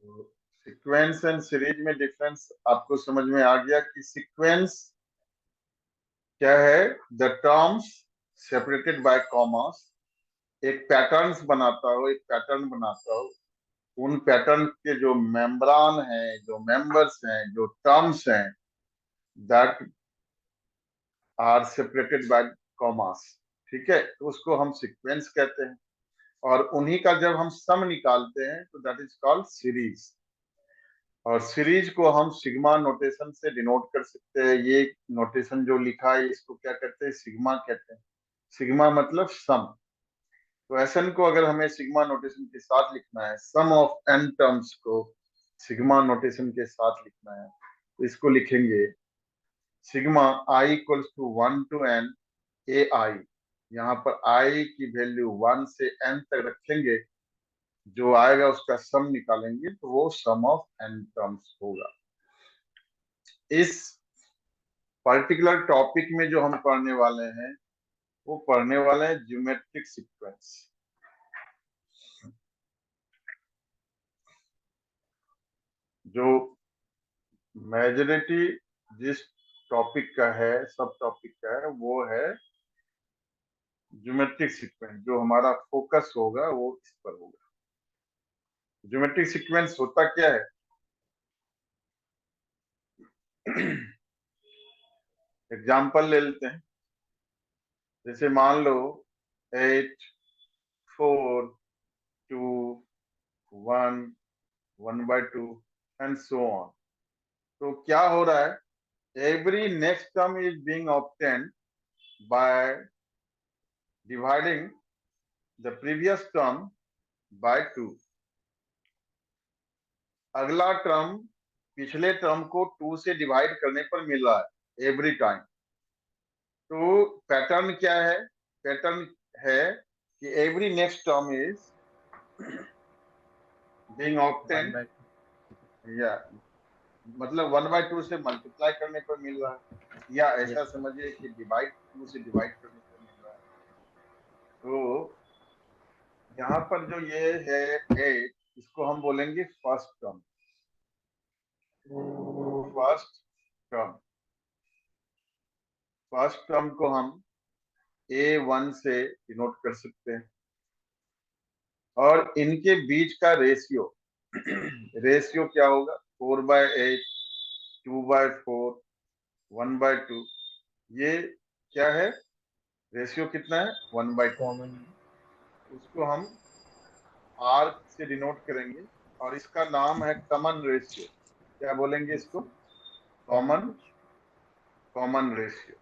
Sequence and series में difference आपको समझ में आ गया कि सीक्वेंस क्या है? The terms separated by commas, एक पैटर्न्स बनाता हो, एक पैटर्न बनाता हो, उन पैटर्न के जो मेम्ब्रान हैं, जो मेंबर्स हैं, जो टर्म्स हैं, that are separated by commas. ठीक है, तो उसको हम सीक्वेंस कहते हैं। और उन्हीं का जब हम सम निकालते हैं तो दैट इज कॉल्ड सीरीज। और सीरीज को हम सिग्मा नोटेशन से डिनोट कर सकते हैं। ये नोटेशन जो लिखा है इसको क्या कहते हैं? सिग्मा कहते हैं। सिग्मा मतलब सम। तो एसएन को अगर हमें सिग्मा नोटेशन के साथ लिखना है, सम ऑफ एन टर्म्स को सिग्मा नोटेशन के साथ लिखना है, तो इसको लिखेंगे sigma I equals to 1 to n A I. यहाँ पर आई की वैल्यू 1 से n तक रखेंगे, जो आएगा उसका सम निकालेंगे तो वो सम ऑफ एन टर्म्स होगा। इस पर्टिकुलर टॉपिक में जो हम पढ़ने वाले हैं वो पढ़ने वाले हैं ज्योमेट्रिक सीक्वेंस। जो मेजोरिटी जिस टॉपिक का है, सब टॉपिक का है, वो है ज्योमेट्रिक सीक्वेंस। जो हमारा फोकस होगा वो इस पर होगा। ज्योमेट्रिक सीक्वेंस होता क्या है? एग्जाम्पल ले लेते हैं। जैसे मान लो 8 4 2 1 1/2 एंड सो ऑन। तो क्या हो रहा है? Every next term is being obtained by dividing the previous term by 2। अगला टर्म पिछले टर्म को 2 से डिवाइड करने पर मिल रहा है एवरी टाइम। तो पैटर्न क्या है? पैटर्न है कि every next term is being one obtained, by या मतलब 1/2 से मल्टीप्लाई करने पर मिल रहा है, या ऐसा यस। समझिए कि डिवाइड 2 से डिवाइड करने पर मिल रहा है। तो यहाँ पर जो ये है 8, इसको हम बोलेंगे first term. First term, first term को हम A1 से डिनोट कर सकते हैं। और इनके बीच का रेशियो रेशियो क्या होगा? 4/8, 2/4, 1/2। ये क्या है? रेशियो कितना है? 1/2। कॉमन। उसको हम आर से डिनोट करेंगे और इसका नाम है कॉमन रेशियो। क्या बोलेंगे इसको? Common. Common, common ratio.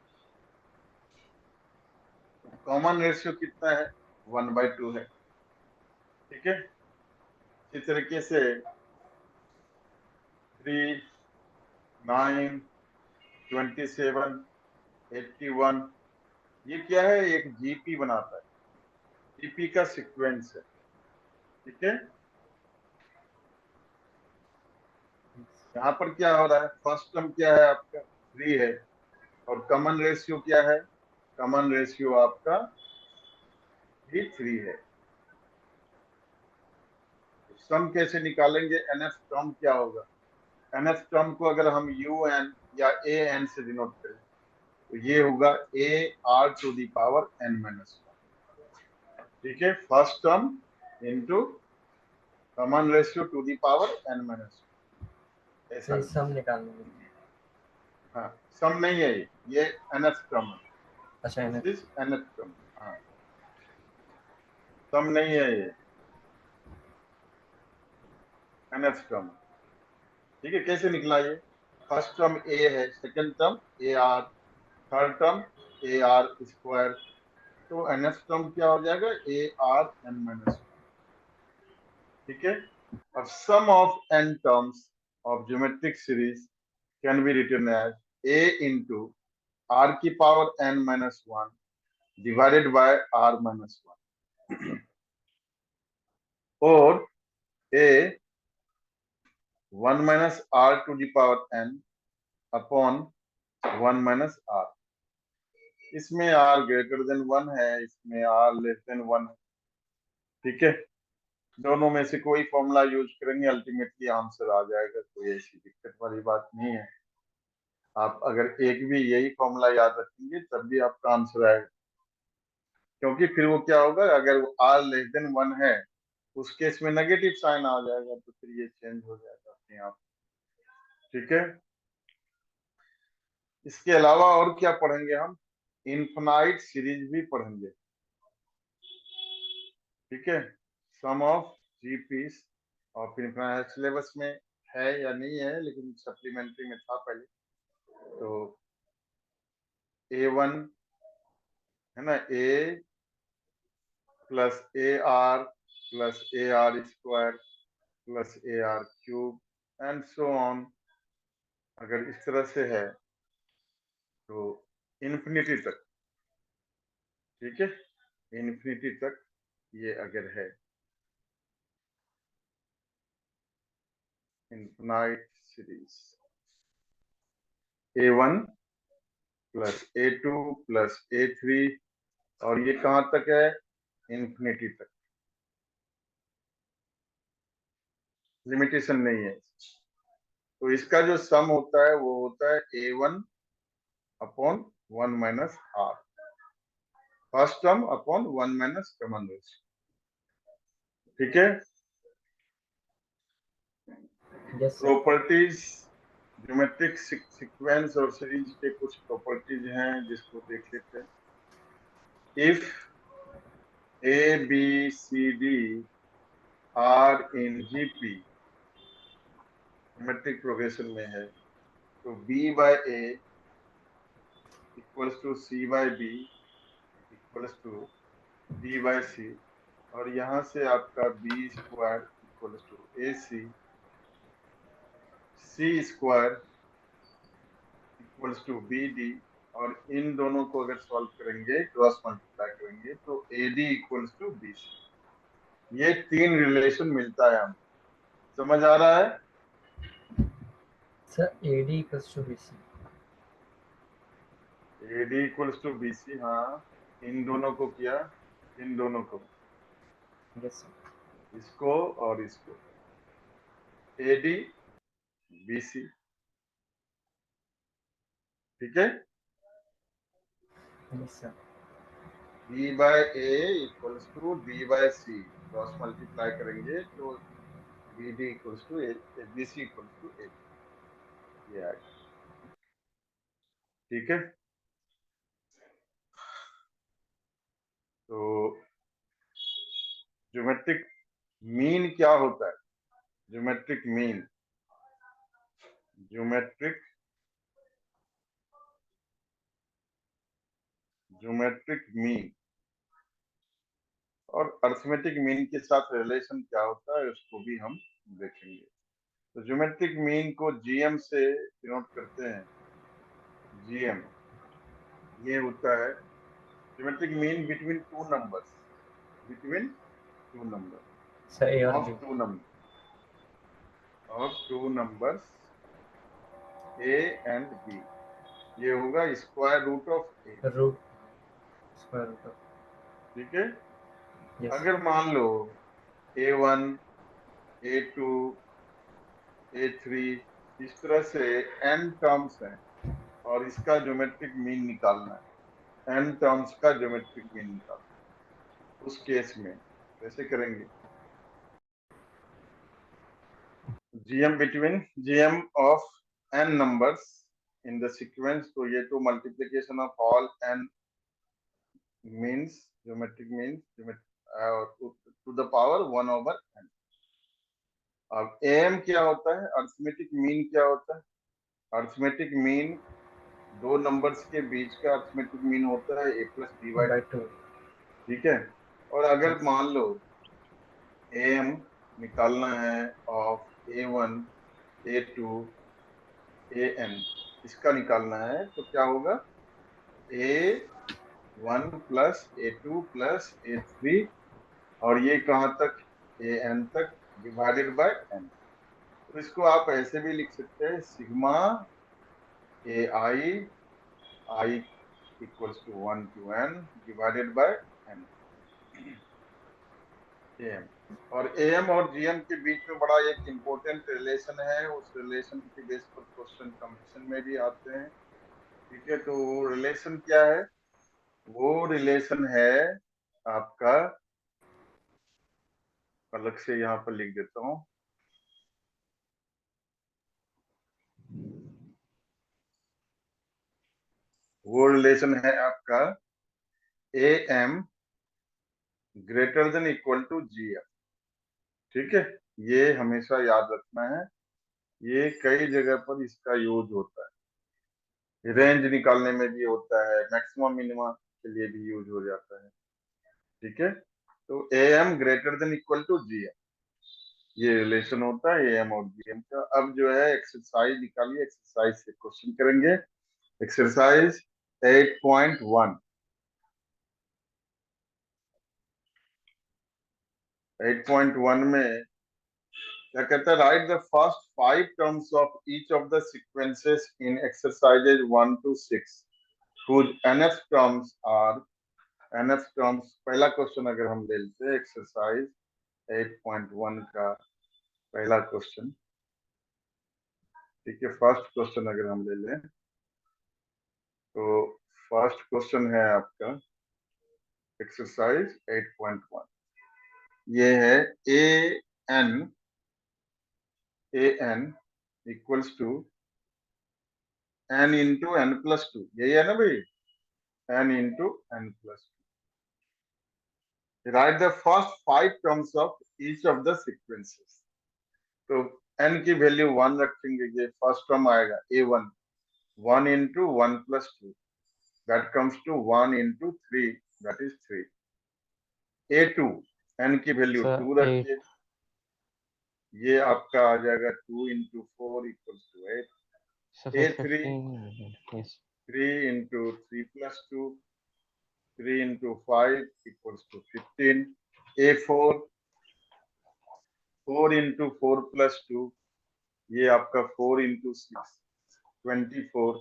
Common ratio कितना है? 1/2 है। ठीक है, इसी तरीके से 3 9 27 81, ये क्या है? एक जीपी बनाता है। जीपी का सीक्वेंस है। ठीक है, यहाँ पर क्या हो रहा है? फर्स्ट टर्म क्या है आपका? 3 है। और कॉमन रेशियो क्या है? कॉमन रेशियो आपका भी 3 है। सम कैसे निकालेंगे? एनएफ टर्म क्या होगा? एनएफ टर्म को अगर हम यू एन या ए एन से डिनोट करें तो ये होगा A R to the power n-1। ठीक है, first term into common ratio to the power n-1, ऐसा से लिखा सम जाए। निकालने के लिए। हाँ, सम नहीं है ये एनएफ टर्म है। अच्छा है ना। This is NF term. हाँ, सम नहीं है ये, एनएफ टर्म। ठीक है, कैसे निकला ये? फर्स्ट टर्म ए है, second term a r, third term a r square. तो एनएफ टर्म क्या हो जाएगा? A r n-1। ठीक है, अब sum of n terms of geometric series can be written as a into r की power n-1 divided by r-1, और a 1 - r to the power n upon 1 - r। इसमें r greater than 1 है, इसमें r less than 1 है। ठीक है, दोनों में से कोई फॉर्मूला यूज करेंगे, अल्टीमेटली आंसर आ जाएगा, कोई ऐसी दिक्कत वाली बात नहीं है। आप अगर एक भी यही फॉर्मूला याद रखेंगे तब भी आपका आंसर आएगा, क्योंकि फिर वो क्या होगा, अगर आर लेस देन 1 है उस केस में नेगेटिव साइन आ जाएगा, तो फिर ये चेंज हो जाएगा अपने आप। ठीक है, इसके अलावा और क्या पढ़ेंगे हम, इनफाइनाइट सीरीज भी पढ़ेंगे। ठीक है, sum of G Ps of infinite syllabus में है या नहीं है, लेकिन सप्लीमेंट्री में था पहले। तो A1 है ना, A plus AR plus AR square plus AR cube and so on. अगर इस तरह से है तो इन्फिनिटी तक, ठीक है, इन्फिनिटी तक ये अगर है, infinite series A1 plus A2 plus A3, और ये कहां तक है, इन्फिनिटी तक, लिमिटेशन नहीं है। तो इसका जो सम होता है वो होता है A1 upon 1 minus R, first term upon 1 minus common root. ठीक है, yes sir. Properties, geometric sequence और सीरीज के कुछ प्रॉपर्टीज हैं जिसको देख लेते हैं। If A B C D are in GP, geometric progression में है, तो B by A equals to C by B equals to D by C, और यहाँ से आपका B square equals to AC, C square equals to BD, और इन दोनों को अगर सॉल्व करेंगे, क्रॉस मल्टीप्लाई करेंगे, तो AD इक्वल्स टू BC। ये तीन रिलेशन मिलता है, हम समझ आ रहा है। Sir AD equals to BC। AD equals to BC, हाँ, इन दोनों को किया, इन दोनों को, यस सर। इसको और इसको, AD BC। ठीक है, yes sir. B by A equals to D by C, cross multiply करेंगे तो BD equals to BC equals to AD, ये आएगा। ठीक है, तो ज्योमेट्रिक मीन क्या होता है, geometric mean, geometric geometric mean और अर्थमेटिक मीन के साथ रिलेशन क्या होता है उसको भी हम देखेंगे। तो ज्योमेट्रिक मीन को GM से डिनोट करते हैं, GM ये होता है geometric mean between two numbers, between two number sir A और of B। Two number of two numbers A and B, ये होगा square root of A। Root square root of. ठीक है, यस। अगर मान लो A1 A2 A3 इस तरह से n टर्म्स हैं और इसका ज्योमेट्रिक मीन निकालना है, n टर्म्स का ज्योमेट्रिक मीन निकालना है, उस केस में कैसे करेंगे, GM of n numbers in the sequence, तो ये तो multiplication of all n means, geometric means to the power 1 over n। अब AM क्या होता है, अर्थमेटिक मीन क्या होता है, अर्थमेटिक मीन दो नंबर्स के बीच का अर्थमेटिक मीन होता है A plus B by by 2। Two. ठीक है, और अगर यस। मान लो AM निकालना है ऑफ A1 A2 AN, इसका निकालना है तो क्या होगा, A1 plus A2 plus A3, और ये कहाँ तक, AN तक, डिवाइडेड बाय n। तो इसको आप ऐसे भी लिख सकते हैं, sigma I equals to 1 to n divided by n AM। और एएम और जीएम के बीच में बड़ा एक इम्पोर्टेंट रिलेशन है, उस रिलेशन के बेस पर क्वेश्चन कंपटीशन में भी आते हैं। ठीक है, तो रिलेशन क्या है? वो रिलेशन है आपका, अलग से यहाँ पर लिख देता हूँ, वो रिलेशन है आपका A M greater than equal to G M. ठीक है, ये हमेशा याद रखना है, ये कई जगह पर इसका यूज होता है, रेंज निकालने में भी होता है, मैक्सिमम मिनिमम के लिए भी यूज हो जाता है। ठीक है, तो A M greater than equal to G M, ये रिलेशन होता है ए एम और जी एम का। अब जो है एक्सरसाइज निकालिए, एक्सरसाइज से क्वेश्चन करेंगे। एक्सरसाइज 8.1, 8.1 में क्या कहता है? Right the first 5 terms of each of the sequences in exercises 1 to 6 whose nth terms are nth terms। पहला क्वेश्चन अगर हम ले लेते हैं एक्सरसाइज 8.1 का पहला क्वेश्चन। ठीक है, फर्स्ट क्वेश्चन अगर हम ले लें तो फर्स्ट क्वेश्चन है आपका एक्सरसाइज 8.1, ये है N equals to N into N plus two, यही है ना भाई? N into N plus two. Right the first 5 terms of each of the sequences. तो एन की वैल्यू 1 रखेंगे, ये फर्स्ट टर्म आएगा A1, 1 into 1 plus two, that comes to 1 into 3, that is 3। A2, N की वैल्यू सर 2 8 रखिए, ये आपका आ जाएगा 2 इंटू 4 इक्वल्स टू 8। सर फिर A3, 15 yes 3 into 3 plus 2, 3 into 5 equals to 15। A4, 4 into 4 plus 2, ये आपका 4 into 6, 24,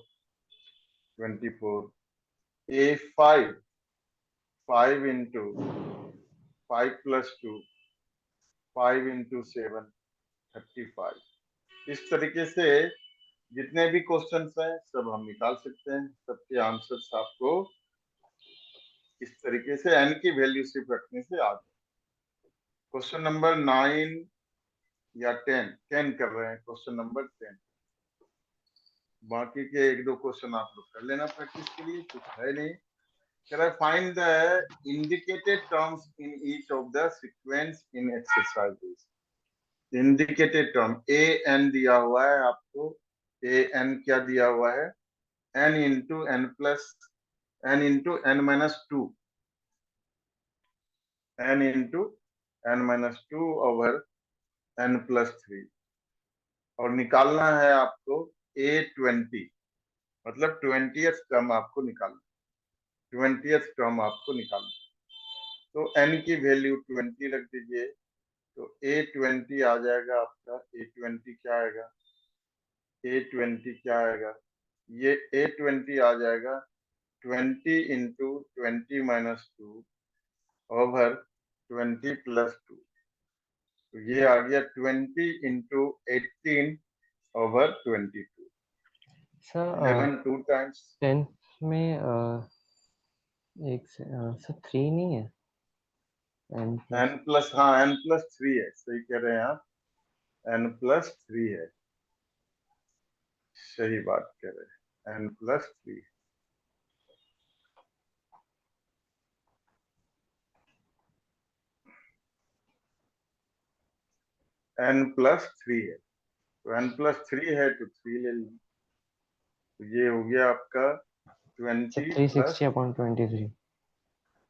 24। A5, 5 into 5 plus 2, 5 into 7, 35। इस तरीके से जितने भी क्वेश्चंस हैं सब हम निकाल सकते हैं, सबके आंसर्स आपको इस तरीके से एन की वैल्यू सिर्फ रखने से आ जाए। क्वेश्चन नंबर 9 या 10, 10 कर रहे हैं, क्वेश्चन नंबर 10। बाकी के एक दो क्वेश्चन आप लोग कर लेना प्रैक्टिस के लिए, कुछ है नहीं। कह रहा है find the indicated terms in each of the sequence in exercises. Indicated term A N दिया हुआ है आपको, ए एन क्या दिया हुआ है? N into N plus N into N minus two, N into N minus two over N plus 3। और निकालना है आपको A20, मतलब 20th टर्म आपको निकालना, 20th टर्म आपको निकालना। तो n की वैल्यू 20 रख दीजिए, तो A20 आ जाएगा आपका। A20 क्या आएगा? A20 क्या आएगा? ये A20 आ जाएगा 20 into 20 minus two over 20 plus two. तो ये आ गया 20 into 18 over 22। Sir 11 two times 10th में एक सर 3 नहीं है n एन प्लस प्लस, हाँ एन प्लस 3 है, सही कह रहे हैं आप, एन प्लस 3 है, सही बात कह रहे हैं, एन प्लस 3। एन प्लस 3 है, तो एन प्लस 3 है तो 3 ले लीजिए। तो ये हो गया आपका सर 20 प्लस 360/23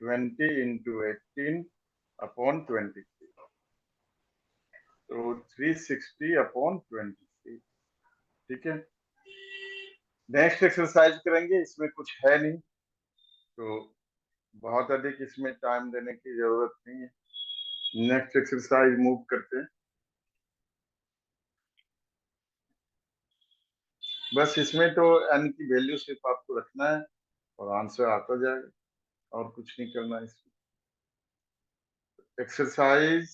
20 इंटू 18 अपॉन 23, तो 360 अपॉन 23। ठीक है, नेक्स्ट एक्सरसाइज करेंगे, इसमें कुछ है नहीं, तो बहुत अधिक इसमें टाइम देने की जरूरत नहीं है। नेक्स्ट एक्सरसाइज मूव करते हैं। बस इसमें तो एन की वैल्यू सिर्फ आपको रखना है और आंसर आता जाएगा, और कुछ नहीं करना है इसमें। एक्सरसाइज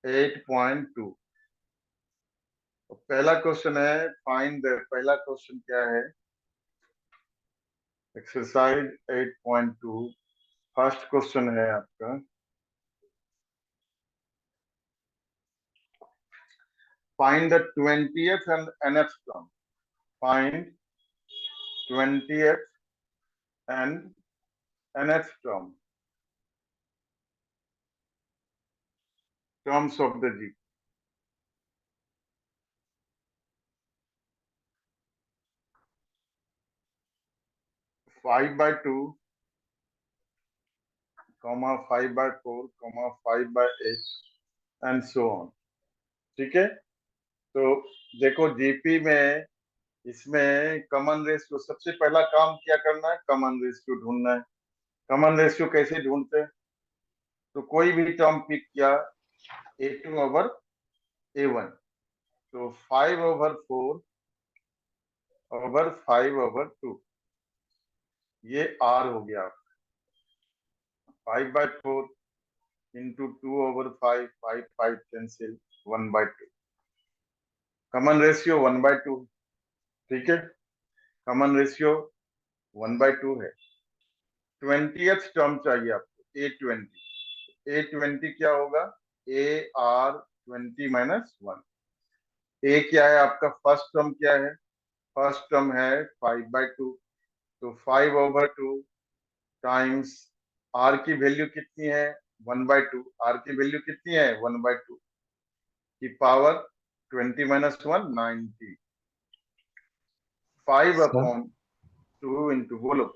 8.2। पहला क्वेश्चन है फाइंड द, पहला क्वेश्चन क्या है, एक्सरसाइज 8.2। फर्स्ट क्वेश्चन है आपका, find the 20th and nth term. Find 20th and nth term, terms of the G. 5/2, 5/4, 5/8 and so on. ठीक है, तो देखो जीपी में इसमें कॉमन रेशियो, सबसे पहला काम क्या करना है, कॉमन रेशियो ढूंढना है। कॉमन रेशियो कैसे ढूंढते हैं, तो कोई भी टर्म पिक किया, A2/A1, तो 5/4/5/2, ये R हो गया। 5/4 इंटू 2/5, 5 कैंसिल, 1/2, कॉमन रेशियो 1/2। ठीक है, कॉमन रेशियो 1/2 है। 20th टर्म चाहिए आपको, A20 क्या होगा, AR20 - 1। ए क्या है आपका, फर्स्ट टर्म क्या है, फर्स्ट टर्म है 5/2, तो 5/2 टाइम्स आर की वैल्यू कितनी है, 1/2। आर की वैल्यू कितनी है, 1/2 की पावर 20 - 1, 90। सर 5/2 इंटू, बोलो।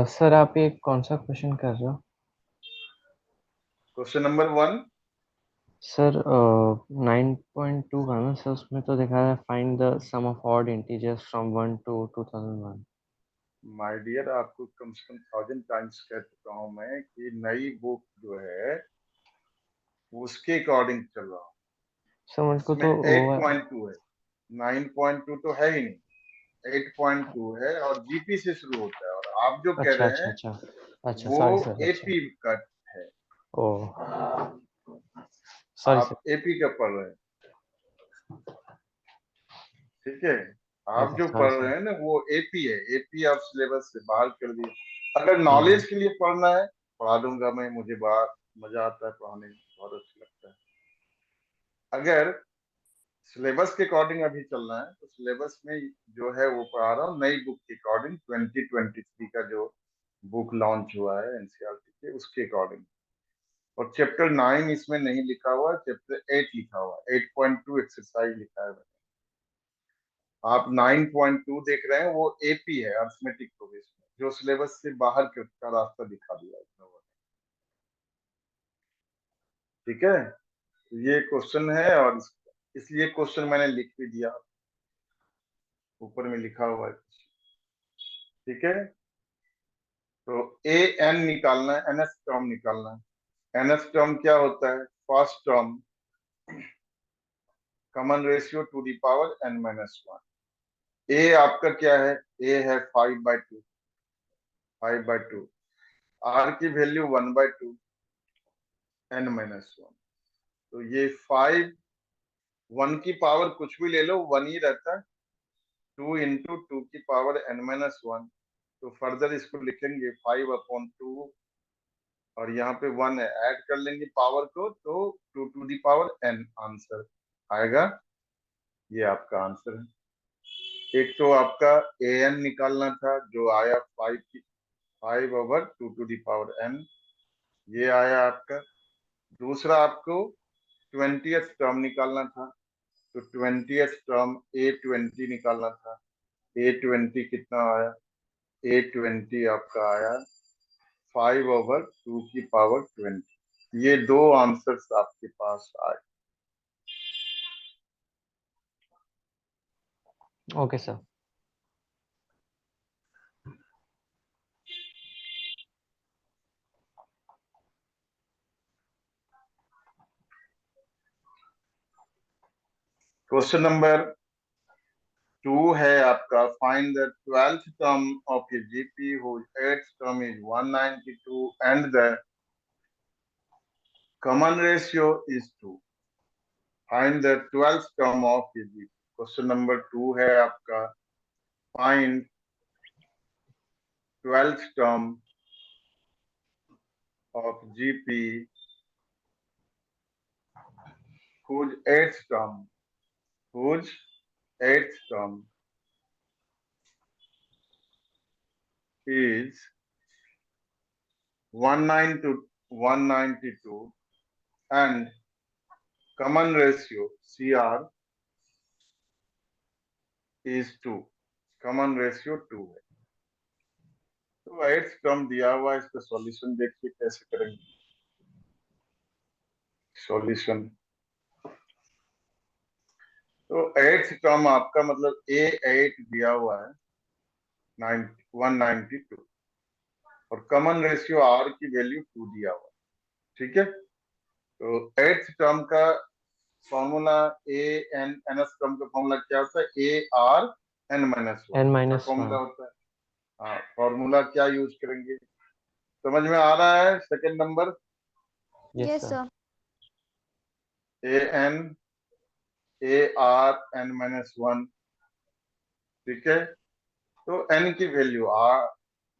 सर आप ये कौन सा क्वेश्चन कर रहे हो? Question number 1। सर 9.2 का ना सर, उसमें तो दिखा रहा है find the sum of odd integers from 1 to 2001। My dear, आपको कम से कम 1000 टाइम्स कह चुका हूं मैं कि नई बुक जो है उसके अकॉर्डिंग चल रहा हूँ। सर मुझको इसमें तो वो 8.2 है, 9.2 तो है ही नहीं, 8.2 है और जीपी से शुरू होता है, और आप जो कह अच्छा रहे अच्छा हैं अच्छा अच्छा, वो सॉरी सर, अच्छा। एपी का है। ओ, सॉरी सर। आप एपी का पढ़ रहे हैं, ठीक है। आप अच्छा, जो सॉरी पढ़ रहे सर। हैं ना वो एपी है, एपी आप सिलेबस से बाहर कर दिए। अगर हम्म। नॉलेज के लिए पढ़ना है, पढ़ा दूंगा मैं, मुझे बाहर मजा आता है पढ़ाने में, बहुत अच्छा लगता है। अगर सिलेबस के अकॉर्डिंग अभी चलना है तो सिलेबस में जो है वो पढ़ा रहा हूँ, नई बुक के अकॉर्डिंग, 2023 का जो बुक लॉन्च हुआ है एनसीईआरटी के, उसके अकॉर्डिंग। और चैप्टर 9 इसमें नहीं लिखा हुआ, चैप्टर 8 लिखा हुआ, 8.2 एक्सरसाइज लिखा है। आप 9.2 देख रहे हैं, वो एपी है, अर्थमेटिक प्रोग्रेशन, जो सिलेबस से बाहर का रास्ता दिखा दिया है इन लोगों ने। ठीक है, तो ये क्वेश्चन है, और इसलिए क्वेश्चन मैंने लिख भी दिया, ऊपर में लिखा हुआ है। ठीक है, तो ए एन निकालना है, एनएस टर्म निकालना है। एनएस टर्म क्या होता है, first term common ratio to the power n-1। ए आपका क्या है, ए है 5/2, 5/2। आर की वैल्यू 1/2, n-1। तो ये 5, 1 की पावर कुछ भी ले लो, 1 ही रहता है। 2 इंटू 2 की पावर n-1, तो फर्दर इसको लिखेंगे 5/2, और यहाँ पे 1 है, ऐड कर लेंगे पावर को, तो 2 to the power n answer आएगा। ये आपका आंसर है। एक तो आपका ए एन निकालना था, जो आया 5/2 to the power n, ये आया आपका। दूसरा आपको 20th टर्म निकालना था, तो 20th टर्म A20 निकालना था। A20 कितना आया, A20 आपका आया 5/2 की पावर 20। ये दो आंसर्स आपके पास आए। Okay sir. क्वेश्चन नंबर 2 है आपका, find the 12th term of A GP whose 8th term is 192 and the common ratio is 2. Find the 12th term of KGP. Question number 2 है आपका, find 12th term of GP, whose 8th term is 192 and common ratio CR is 2. common ratio 2 है। तो 8th term दिया हुआ है, इसका solution देखिए कैसे करेंगे। सॉल्यूशन, तो 8th टर्म आपका मतलब A8 दिया हुआ है 192 और कॉमन रेशियो R की वैल्यू 2 दिया हुआ है, ठीक है। तो 8th टर्म का फॉर्मूला nth टर्म का फॉर्मूला क्या होता है, AR n-1 फॉर्मूला होता है। हाँ, फॉर्मूला क्या यूज करेंगे, समझ में आ रहा है। Second number, yes sir. AR n-1, ठीक है। तो n की वैल्यू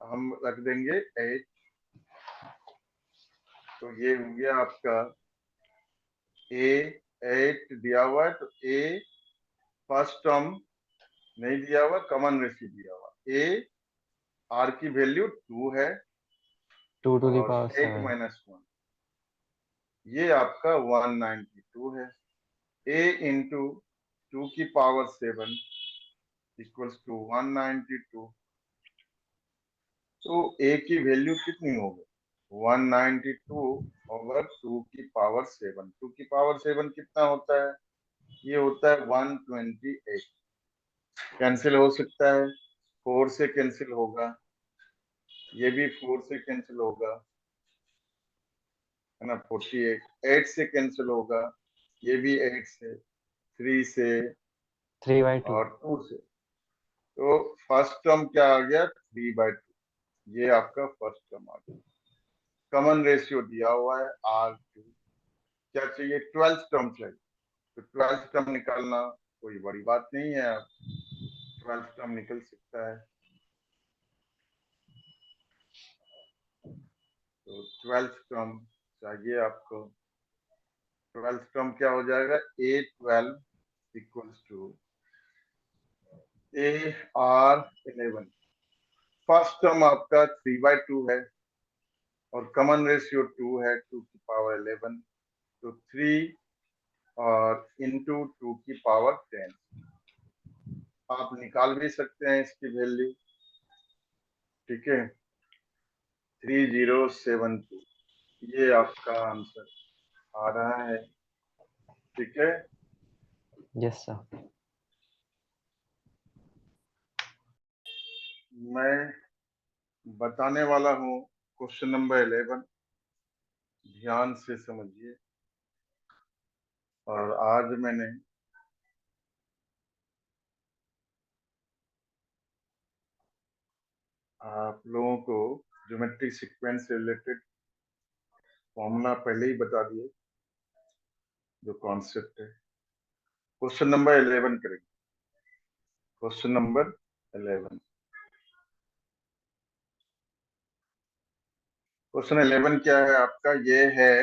हम रख देंगे 8। तो ये हो गया आपका A8 दिया हुआ है, तो A फर्स्ट टर्म नहीं दिया हुआ, कॉमन रेशियो दिया हुआ, A R की वैल्यू 2 है 2 to the और power 8 - 1, ये आपका 192 है। A इंटू 2 की पावर 7 इक्वल्स टू 192। तो A की वैल्यू कितनी होगी, 192 ओवर 2 की पावर 7। 2 की पावर 7 कितना होता है, ये होता है 128। कैंसिल हो सकता है, 4 से कैंसिल होगा, ये भी 4 से कैंसिल होगा, है ना। 48 8 से कैंसिल होगा, ये भी 8 से, 3 से 3/2 और 2 से। तो फर्स्ट टर्म क्या आ गया, 3/2। ये आपका फर्स्ट टर्म आ गया। कॉमन रेशियो दिया हुआ है R2। क्या चाहिए, 12th टर्म चाहिए। तो 12th टर्म निकालना कोई बड़ी बात नहीं है, 12th टर्म निकल सकता है। तो 12th टर्म चाहिए आपको। 12th टर्म क्या हो जाएगा, A12 equals to AR11। First term आपका 3/2 है और कॉमन रेशियो 2 है, 2 की पावर 11। तो 3 और इंटू 2 की पावर 10। आप निकाल भी सकते हैं इसकी वैल्यू, ठीक है, 3072। ये आपका आंसर आ रहा है, ठीक है। Yes sir. मैं बताने वाला हूँ क्वेश्चन नंबर 11, ध्यान से समझिए। और आज मैंने आप लोगों को ज्योमेट्रिक सीक्वेंस से रिलेटेड फॉर्मूला पहले ही बता दिए, जो कॉन्सेप्ट है। क्वेश्चन नंबर 11 करेंगे। क्वेश्चन नंबर 11, क्वेश्चन 11 क्या है आपका, ये है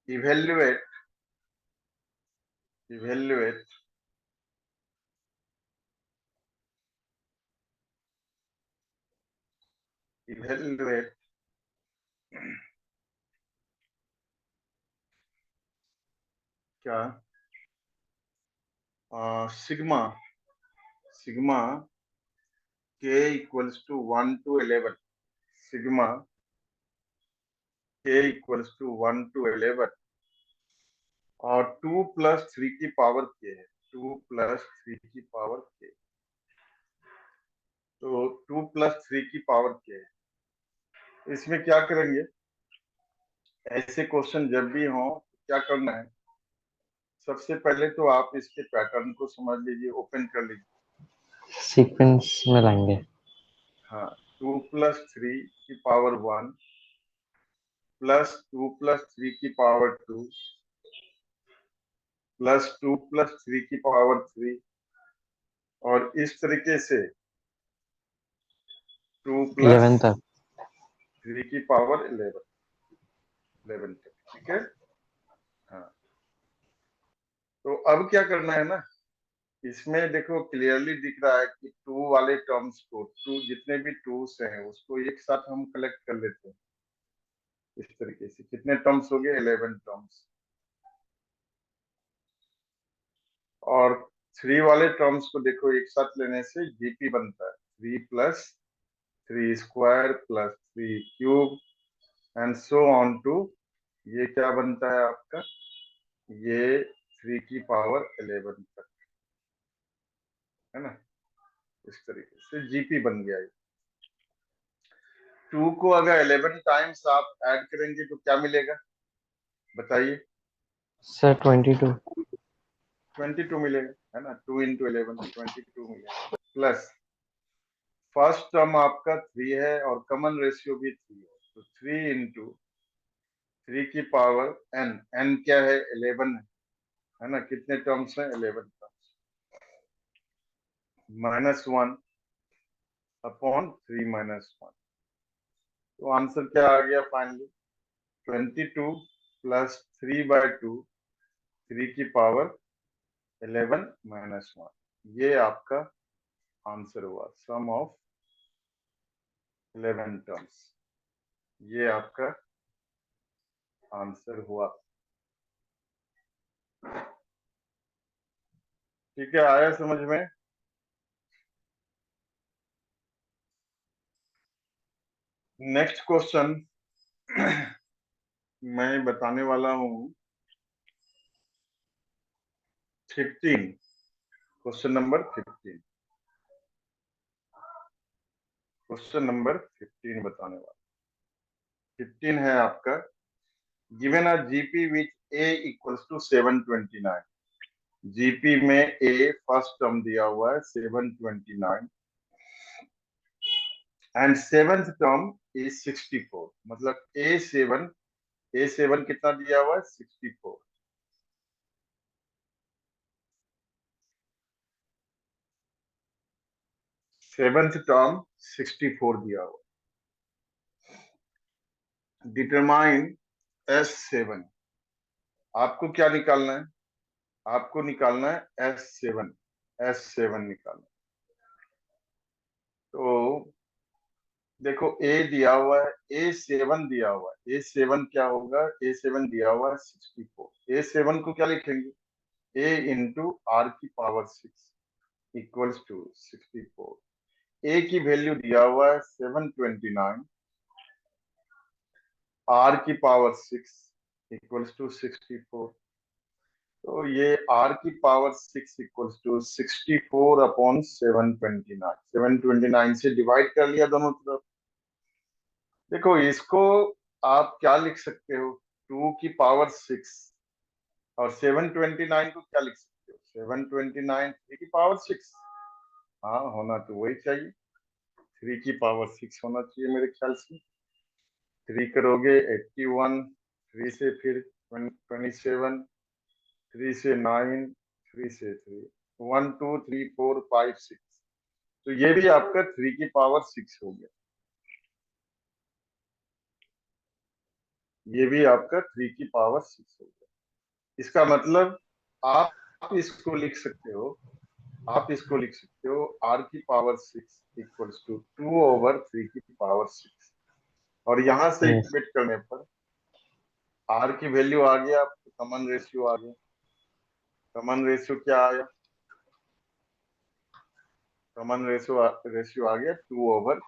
इवेल्युएट इवेल्युएट इवेल्युएट क्या, sigma sigma k equals to 1 to 11। Sigma k equals to 1 to 11 और 2 + 3 की पावर k है, 2 + 3 की पावर k। तो 2 + 3 की पावर k है। इसमें क्या करेंगे, ऐसे क्वेश्चन जब भी हो क्या करना है, सबसे पहले तो आप इसके पैटर्न को समझ लीजिए, ओपन कर लीजिए। सीक्वेंस में लाएंगे। हाँ, 2 + 3 की पावर 1 प्लस 2 प्लस 3 की पावर 2 प्लस 2 प्लस 3 की पावर 3 और इस तरीके से 2 प्लस 11 तक। 3 की पावर 11 तक। ठीक है। हाँ, तो अब क्या करना है ना, इसमें देखो क्लियरली दिख रहा है कि टू वाले टर्म्स को, टू जितने भी टूस हैं उसको एक साथ हम कलेक्ट कर लेते हैं इस तरीके से। कितने टर्म्स हो गए? 11 टर्म्स। और 3 वाले टर्म्स को देखो एक साथ लेने से जीपी बनता है 3 plus 3 square plus 3 cube and so on to, ये क्या बनता है आपका? ये 3 की पावर 11 तक, है ना। इस तरीके से जीपी बन गया। 2 को अगर 11 टाइम्स आप ऐड करेंगे तो क्या मिलेगा बताइए? सर 22। 22 मिलेगा, है ना। 2 इंटू 11 22 मिलेगा। प्लस फर्स्ट टर्म आपका 3 है और कॉमन रेशियो भी 3 है, तो 3 इंटू 3 की पावर n, n क्या है? 11 है ना। कितने टर्म्स हैं? 11 टर्म्स। -1 अपॉन 3 -1, तो आंसर क्या आ गया फाइनली? 22 प्लस 3/2 3 की पावर 11 -1, ये आपका आंसर हुआ। सम ऑफ 11 टर्म्स, ये आपका आंसर हुआ। ठीक है, आया समझ में? नेक्स्ट क्वेश्चन मैं बताने वाला हूँ 15, क्वेश्चन नंबर 15। क्वेश्चन नंबर 15 बताने वाला। 15 है आपका, given a GP with a equals to 729। GP में ए फर्स्ट टर्म दिया हुआ है 729 एंड सेवेंथ टर्म इज 64। मतलब ए7 कितना दिया हुआ है? 64। सेवेंथ टर्म 64 दिया हुआ। Determine S7। आपको क्या निकालना है? आपको निकालना है S7। S7 निकालना है। तो देखो ए दिया हुआ है, A7 दिया हुआ है। A7 क्या होगा? A7 दिया हुआ है 64। A7 को क्या लिखेंगे? A इंटू आर की पावर 6 इक्वल्स टू 64। ए की वैल्यू दिया हुआ है 729, आर की पावर 6 इक्वल्स टू 64। तो ये r की पावर 6 इक्वल्स टू 64 अपॉन 729। 729 से डिवाइड कर लिया दोनों तरफ। देखो इसको आप क्या लिख सकते हो? 2 की पावर 6 और 729 को क्या लिख सकते हो? 729 3 की पावर 6। हाँ, होना तो वही चाहिए, 3 की पावर 6 होना चाहिए मेरे ख्याल से। 3 करोगे 81, 3 से फिर 27, 3 से 9, 3 से 3, 1 2 3 4 5 6, तो ये भी आपका 3 की पावर 6 हो गया। ये भी आपका 3 की पावर 6 हो गया। इसका मतलब आप इसको लिख सकते हो, आप इसको लिख सकते हो r की पावर 6 इक्वल्स टू 2 ओवर 3 की पावर 6। और यहां से यस। इक्वेट करने पर r की वैल्यू आ गया, आपको कॉमन रेशियो आ गया। कॉमन रेशियो क्या आया? कॉमन रेशियो आ गया 2 ओवर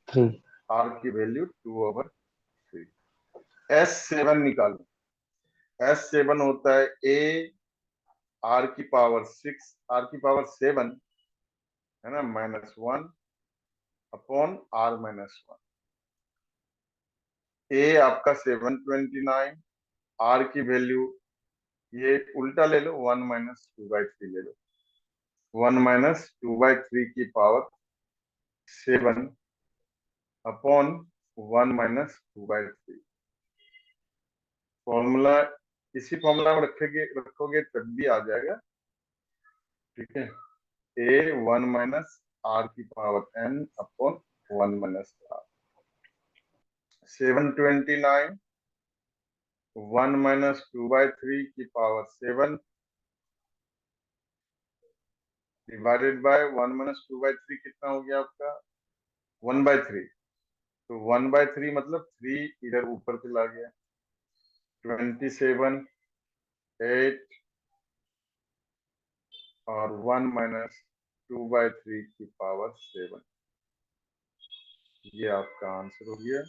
3। r की वैल्यू 2 ओवर 3। S7 निकालो। S7 होता है a r की पावर 6, r की पावर 7, है ना, -1 अपॉन r -1। a आपका 729, r की वैल्यू ये उल्टा ले लो, 1 -2/3 ले लो। 1 -2/3 की पावर 7 अपॉन 1 -2/3। फॉर्मूला इसी फॉर्मूला में रखोगे तब भी आ जाएगा, ठीक है। ए 1 माइनस आर की power n upon 1 minus r. 729 1 minus 2/3 की पावर 7 डिवाइडेड बाय 1 माइनस 2/3 कितना हो गया आपका 1/3। तो 1/3 मतलब 3 इधर ऊपर चला गया। 27 8 और 1 माइनस 2/3 की पावर 7, ये आपका आंसर हो गया।